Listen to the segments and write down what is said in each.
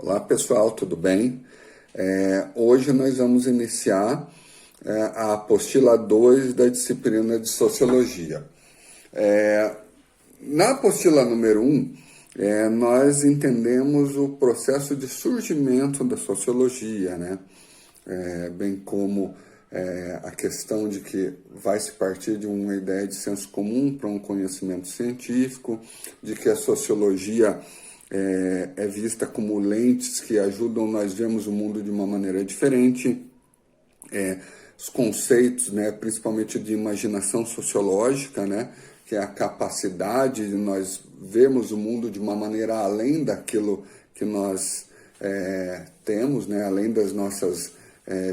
Olá pessoal, tudo bem? Hoje nós vamos iniciar a apostila 2 da disciplina de Sociologia. Na apostila número 1, nós entendemos o processo de surgimento da Sociologia, né? Bem como a questão de que vai se partir de uma ideia de senso comum para um conhecimento científico, de que a Sociologia é vista como lentes que ajudam nós vermos o mundo de uma maneira diferente, os conceitos, né, principalmente de imaginação sociológica, né, que é a capacidade de nós vermos o mundo de uma maneira além daquilo que nós temos, né, além das nossas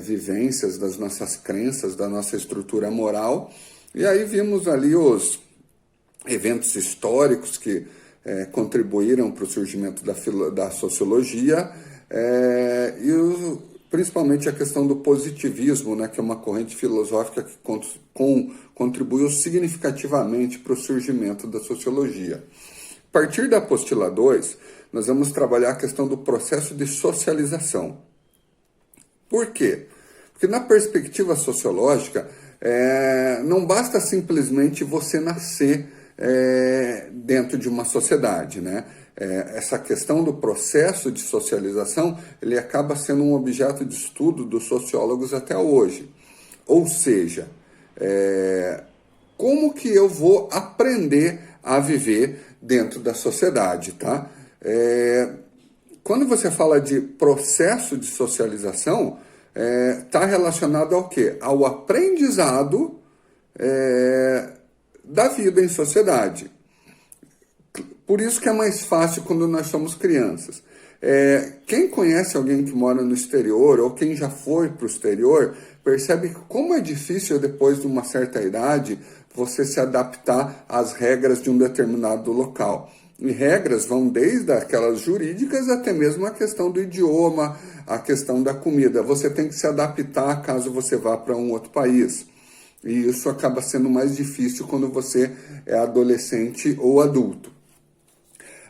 vivências, das nossas crenças, da nossa estrutura moral. E aí vimos ali os eventos históricos que contribuíram para o surgimento da sociologia principalmente a questão do positivismo, né, que é uma corrente filosófica que contribuiu significativamente para o surgimento da sociologia. A partir da apostila 2, nós vamos trabalhar a questão do processo de socialização. Por quê? Porque na perspectiva sociológica, não basta simplesmente você nascer dentro de uma sociedade, né? Essa questão do processo de socialização, ele acaba sendo um objeto de estudo dos sociólogos até hoje. Ou seja, como que eu vou aprender a viver dentro da sociedade, tá? Quando você fala de processo de socialização, está relacionado ao quê? Ao aprendizado da vida em sociedade. Por isso que é mais fácil quando nós somos crianças. Quem conhece alguém que mora no exterior ou quem já foi para o exterior, percebe como é difícil depois de uma certa idade você se adaptar às regras de um determinado local. E regras vão desde aquelas jurídicas até mesmo a questão do idioma, a questão da comida. Você tem que se adaptar caso você vá para um outro país. E isso acaba sendo mais difícil quando você é adolescente ou adulto.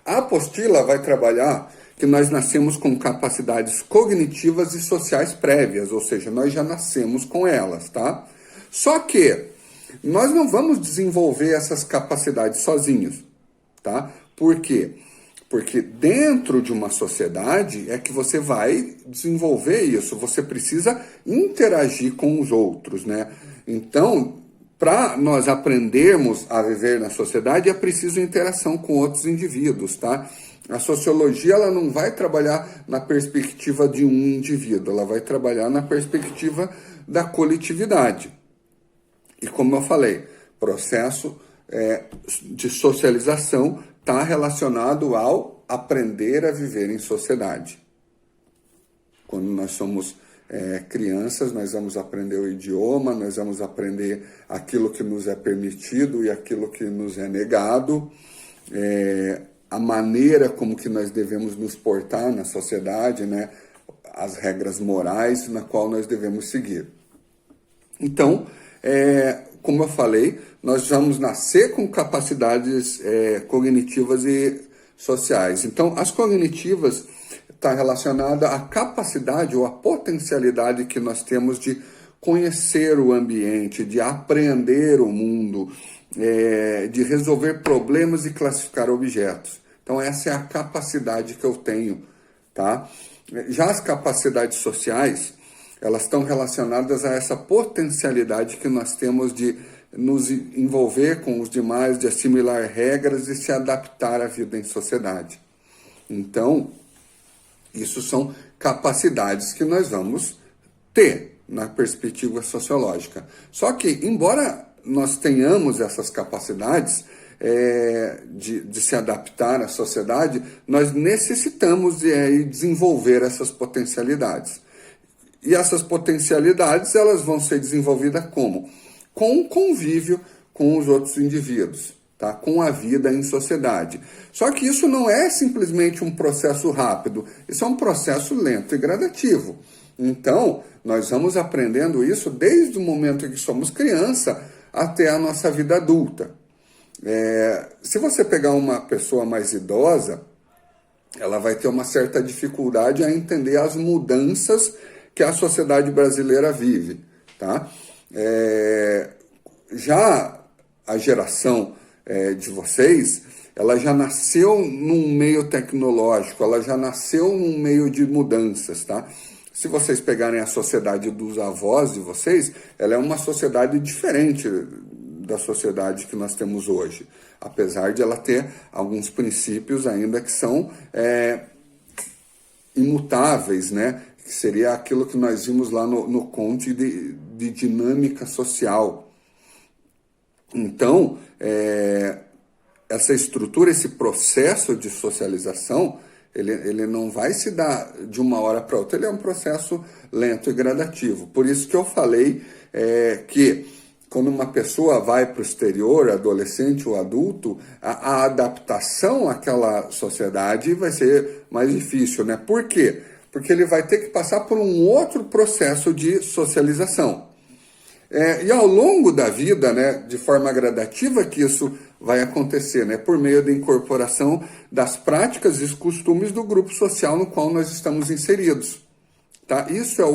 A apostila vai trabalhar que nós nascemos com capacidades cognitivas e sociais prévias, ou seja, nós já nascemos com elas, tá? Só que nós não vamos desenvolver essas capacidades sozinhos, tá? Por quê? Porque dentro de uma sociedade é que você vai desenvolver isso, você precisa interagir com os outros, né? Então, para nós aprendermos a viver na sociedade, é preciso interação com outros indivíduos, tá? A sociologia, ela não vai trabalhar na perspectiva de um indivíduo, ela vai trabalhar na perspectiva da coletividade. E como eu falei, processo de socialização está relacionado ao aprender a viver em sociedade. Quando nós somos crianças, nós vamos aprender o idioma, nós vamos aprender aquilo que nos é permitido e aquilo que nos é negado, a maneira como que nós devemos nos portar na sociedade, né? As regras morais na qual nós devemos seguir. Então, como eu falei, nós vamos nascer com capacidades cognitivas e sociais. Então, as cognitivas está relacionada à capacidade ou à potencialidade que nós temos de conhecer o ambiente, de apreender o mundo, de resolver problemas e classificar objetos. Então, essa é a capacidade que eu tenho, tá? Já as capacidades sociais, elas estão relacionadas a essa potencialidade que nós temos de nos envolver com os demais, de assimilar regras e se adaptar à vida em sociedade. Então, isso são capacidades que nós vamos ter na perspectiva sociológica. Só que, embora nós tenhamos essas capacidades de se adaptar à sociedade, nós necessitamos desenvolver essas potencialidades. E essas potencialidades, elas vão ser desenvolvidas como? Com o convívio com os outros indivíduos, tá? Com a vida em sociedade. Só que isso não é simplesmente um processo rápido, isso é um processo lento e gradativo. Então, nós vamos aprendendo isso desde o momento em que somos criança até a nossa vida adulta. Se você pegar uma pessoa mais idosa, ela vai ter uma certa dificuldade a entender as mudanças que a sociedade brasileira vive, tá? Já a geração de vocês, ela já nasceu num meio tecnológico, ela já nasceu num meio de mudanças, tá? Se vocês pegarem a sociedade dos avós de vocês, ela é uma sociedade diferente da sociedade que nós temos hoje, apesar de ela ter alguns princípios ainda que são imutáveis, né? Que seria aquilo que nós vimos lá no Conte de dinâmica social. Então, essa estrutura, esse processo de socialização, ele não vai se dar de uma hora para outra, ele é um processo lento e gradativo. Por isso que eu falei que quando uma pessoa vai para o exterior, adolescente ou adulto, a adaptação àquela sociedade vai ser mais difícil, né? Por quê? Porque ele vai ter que passar por um outro processo de socialização. E ao longo da vida, né, de forma gradativa que isso vai acontecer, né, por meio da incorporação das práticas e costumes do grupo social no qual nós estamos inseridos. Tá? Isso é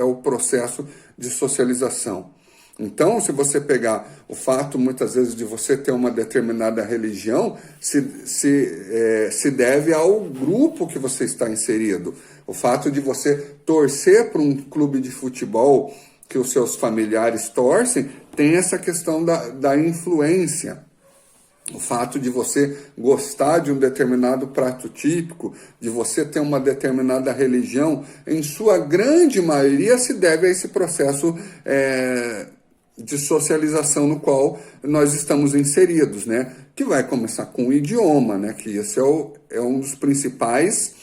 o processo de socialização. Então, se você pegar o fato, muitas vezes, de você ter uma determinada religião, se deve ao grupo que você está inserido. O fato de você torcer para um clube de futebol que os seus familiares torcem, tem essa questão da influência. O fato de você gostar de um determinado prato típico, de você ter uma determinada religião, em sua grande maioria se deve a esse processo de socialização no qual nós estamos inseridos, né? Que vai começar com o idioma, né? Que esse é um dos principais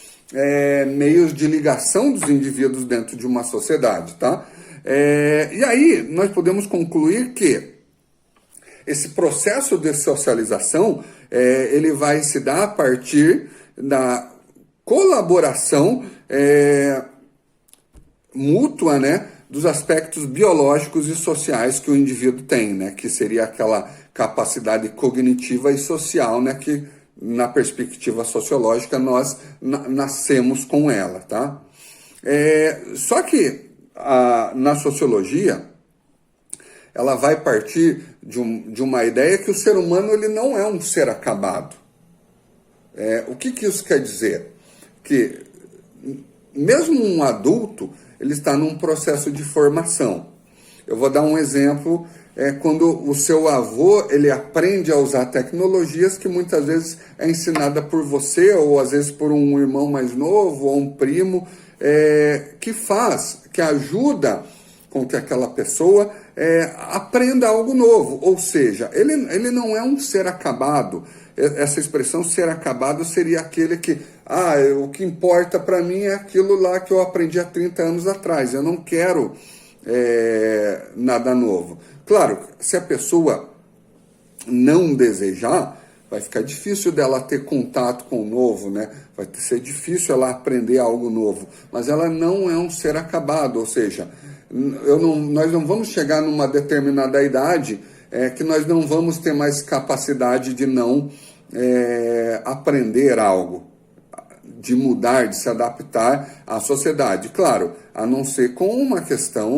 meios de ligação dos indivíduos dentro de uma sociedade, tá? E aí nós podemos concluir que esse processo de socialização ele vai se dar a partir da colaboração mútua, né, dos aspectos biológicos e sociais que o indivíduo tem, né, que seria aquela capacidade cognitiva e social, né, que na perspectiva sociológica nós nascemos com ela, tá? Só que na sociologia ela vai partir de uma ideia que o ser humano ele não é um ser acabado. O que isso quer dizer? Que mesmo um adulto ele está num processo de formação. Eu vou dar um exemplo, quando o seu avô ele aprende a usar tecnologias que muitas vezes é ensinada por você, ou às vezes por um irmão mais novo, ou um primo, que ajuda com que aquela pessoa aprenda algo novo. Ou seja, ele não é um ser acabado. Essa expressão ser acabado seria aquele que, o que importa para mim é aquilo lá que eu aprendi há 30 anos atrás, eu não quero nada novo. Claro, se a pessoa não desejar, vai ficar difícil dela ter contato com o novo, né? Vai ser difícil ela aprender algo novo, mas ela não é um ser acabado, ou seja, nós não vamos chegar numa determinada idade que nós não vamos ter mais capacidade de não aprender algo, de mudar, de se adaptar à sociedade. Claro, a não ser com uma questão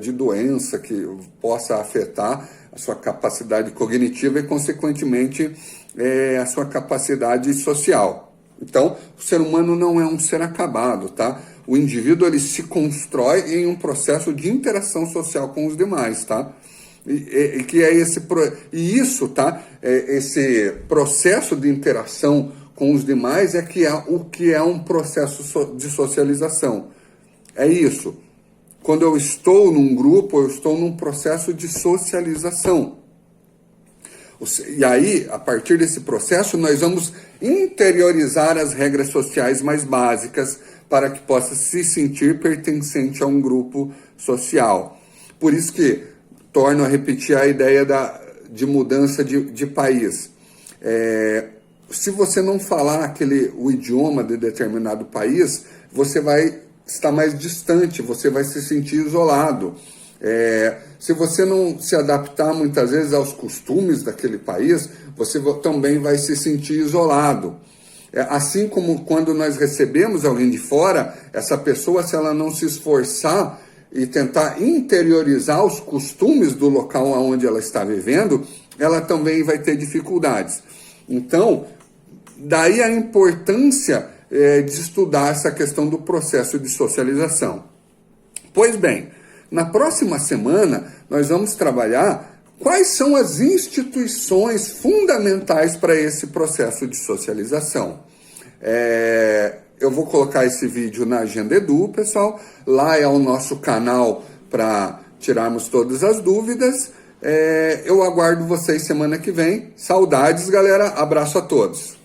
de doença que possa afetar a sua capacidade cognitiva e, consequentemente, a sua capacidade social. Então, o ser humano não é um ser acabado, tá? O indivíduo ele se constrói em um processo de interação social com os demais, tá? Isso, tá? Esse processo de interação com os demais o que é um processo de socialização. É isso. Quando eu estou num grupo, eu estou num processo de socialização. E aí, a partir desse processo, nós vamos interiorizar as regras sociais mais básicas para que possa se sentir pertencente a um grupo social. Por isso que torno a repetir a ideia de mudança de país. Se você não falar o idioma de determinado país, você vai estar mais distante, você vai se sentir isolado. Se você não se adaptar muitas vezes aos costumes daquele país, você também vai se sentir isolado. Assim como quando nós recebemos alguém de fora, essa pessoa, se ela não se esforçar e tentar interiorizar os costumes do local onde ela está vivendo, ela também vai ter dificuldades. Então, daí a importância de estudar essa questão do processo de socialização. Pois bem, na próxima semana nós vamos trabalhar quais são as instituições fundamentais para esse processo de socialização. Eu vou colocar esse vídeo na Agenda Edu, pessoal. Lá é o nosso canal para tirarmos todas as dúvidas. Eu aguardo vocês semana que vem. Saudades, galera. Abraço a todos.